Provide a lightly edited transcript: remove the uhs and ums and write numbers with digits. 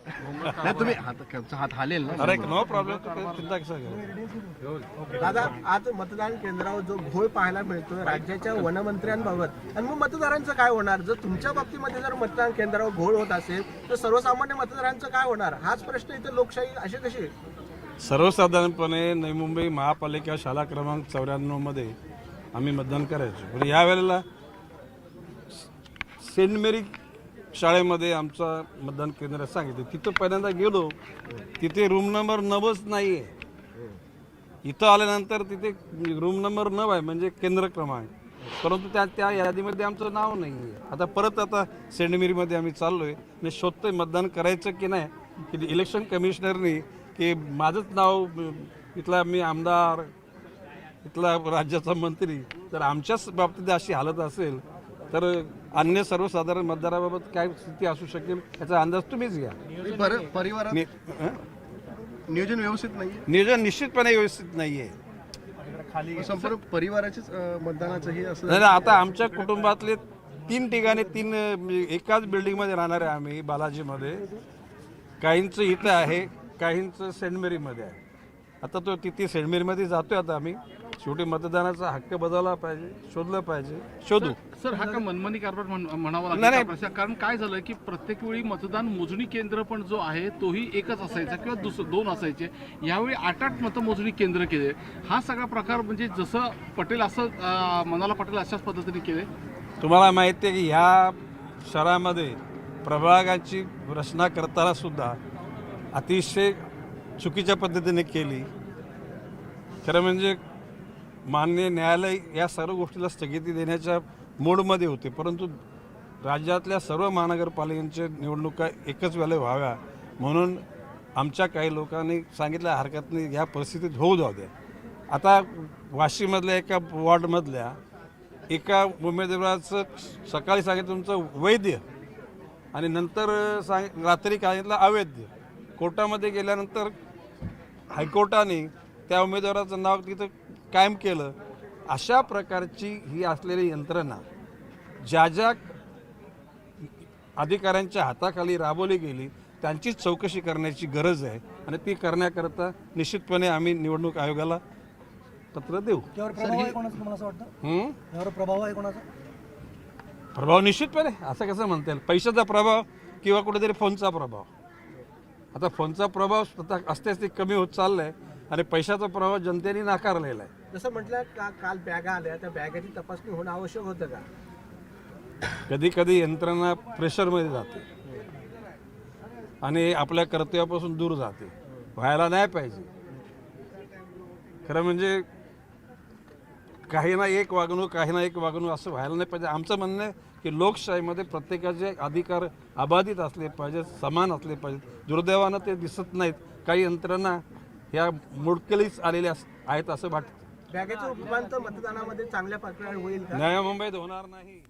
नाही तुम्ही हात हालेल ना. अरे नो प्रॉब्लेम, चिंता कसं घ्या. दादा, आज मतदान केंद्रावर जो घोळ पाहायला मिळतोय राज्याच्या वनमंत्र्यांबाबत, आणि मग मतदारांचं काय होणार? जर तुमच्या बाबतीमध्ये जर मतदान केंद्रावर घोळ होत असेल तर सर्वसामान्य मतदारांचं काय होणार? हाच प्रश्न इथे लोकशाही अशी कशी? सर्वसाधारणपणे नवी मुंबई महापालिका शाळा क्रमांक 94 मध्ये आम्ही मतदान करायचो. पण यावेळेला सेंट मेरी शाळेमध्ये आमचा मतदान केंद्र सांगितलं. तिथं पहिल्यांदा गेलो, तिथे रूम नंबर 9च नाही आहे. इथं आल्यानंतर तिथे रूम नंबर 9 आहे, म्हणजे केंद्र क्रमांक, परंतु त्या यादीमध्ये आमचं नाव नाही आहे. आता सेंट मेरीमध्ये आम्ही चाललो आहे आणि शोधतोय मतदान करायचं की नाही. की इलेक्शन कमिशनरनी की माझंच नाव, इथला मी आमदार, इथला राज्याचा मंत्री, तर आमच्याच बाबतीत अशी हालत असेल तर अन्य सर्वसाधारण मतदाराबाबत काय स्थिती असू शकेल याचा अंदाज तुम्हीच घ्या. परिवारात नियोजन व्यवस्थित नाही. नियोजन निश्चितपणे व्यवस्थित नाही आहे. संपूर्ण परिवाराचीच मतदानाचंही असं नाही, आता आमच्या कुटुंबातले 3 ठिकाणी एकाच बिल्डिंगमध्ये राहणार आहे आम्ही बालाजीमध्ये. काहींचं इथं आहे, काहींचं सेंट मेरीमध्ये आहे. आता तो तिथे सेंट मेरीमध्ये जातोय. आता आम्ही शेवटी मतदानाचा हक्क बजावला पाहिजे, शोधलं पाहिजे, शोधू. सर, हा का मनमानी कारभार म्हणावा नाही. लागेल? कारण काय झालं की प्रत्येक वेळी मतदान मोजणी केंद्र पण जो आहे तोही एकच असायचा किंवा 2 असायचे. यावेळी 8 मतमोजणी केंद्र केले. हा सगळा प्रकार म्हणजे जसं पटेल असं मनाला पटेल अशाच पद्धतीने केले. तुम्हाला माहिती आहे की ह्या शहरामध्ये प्रभागाची रचना करताना सुद्धा अतिशय चुकीच्या पद्धतीने केली. खरं म्हणजे माननीय न्यायालय या सर्व गोष्टीला स्थगिती देण्याच्या मोडमध्ये होते, परंतु राज्यातल्या सर्व महानगरपालिकांच्या निवडणुका एकच वेळेला व्हाव्या म्हणून आमच्या काही लोकांनी सांगितलं हरकत नाही, या परिस्थितीत होऊ जाऊ द्या. आता वाशीमधल्या एका वॉर्डमधल्या एका उमेदवाराचं सकाळी सांगितलं तुमचं वैध आणि नंतर रात्री सांगितलं अवैध. कोर्टामध्ये गेल्यानंतर हायकोर्टाने त्या उमेदवाराचं नाव तिथं कायम केलं. अशा प्रकारची ही असलेली यंत्रणा ज्या अधिकाऱ्यांच्या हाताखाली राबवली गेली त्यांचीच चौकशी करण्याची गरज आहे आणि ती करण्याकरता निश्चितपणे आम्ही निवडणूक आयोगाला पत्र देऊ. प्रभाव निश्चितपणे असं कसं म्हणता येईल? पैशाचा प्रभाव किंवा कुठेतरी फोनचा प्रभाव. आता फोनचा प्रभाव स्वतः असते कमी होत चाललाय आणि पैशाचा प्रभाव जनतेने नाकारलेला आहे. जसं म्हटलं काल बॅगा आल्या, त्या बॅगाची तपासणी होणं आवश्यक होतं का? कधी कधी यंत्रणा प्रेशरमध्ये जाते आणि आपल्या कर्तव्यापासून दूर जाते. व्हायला नाही पाहिजे. खरं म्हणजे काही ना एक वागणूक असं व्हायला नाही पाहिजे. आमचं म्हणणं आहे की लोकशाहीमध्ये प्रत्येकाचे अधिकार अबाधित असले पाहिजेत, समान असले पाहिजेत. दुर्दैवानं ते दिसत नाहीत. काही यंत्रणा ह्या मोडकळीस आलेल्या आहेत असं वाटतं. बॅगेचं रूपांतर मतदानामध्ये चांगल्या प्रकारे होईल का? नव्या मुंबईत होणार नाही.